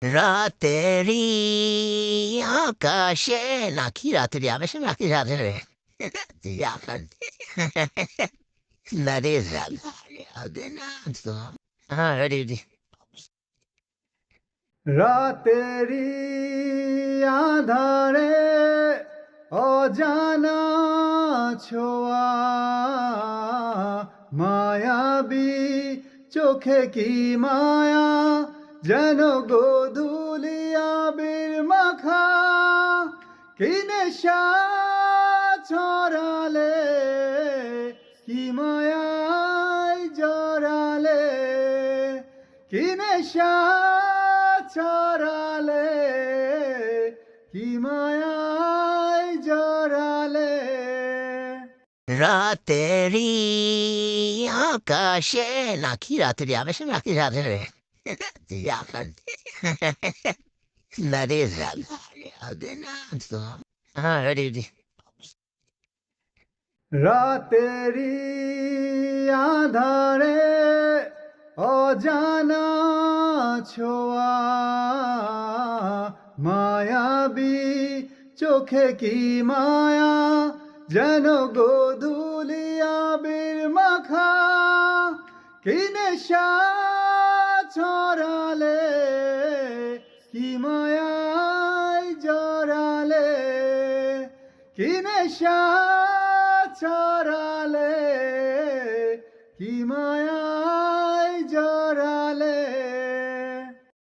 রাতেরি আকাশে নাকি রাতেরি আকাশে নাকি রাতে রে না রে রাতে না তো হ্যাঁ রেডি রাতেরি আধারে অজানা ছোঁয়া মায়াবী চোখে কি মায়া যেন গোধূলি আবির মাখা কি নেশা ছড়ালে কি মায়ায় জড়ালে কি নেশা ছড়ালে কি মায়ায় জড়ালে রাতেরি আকাশে নাকি রাতেরি আকাশে নাকি রাতে রে না রে রাতে না তো হ্যাঁ রেডি রাতেরি আধারে অজানা ছোঁয়া মায়াবী চোখে কি মায়া যেন গোধূলি আবির মাখা কি নেশা ছড়ালে কি মায়ায় জড়ালে কি নেশা ছড়ালে কি মায়া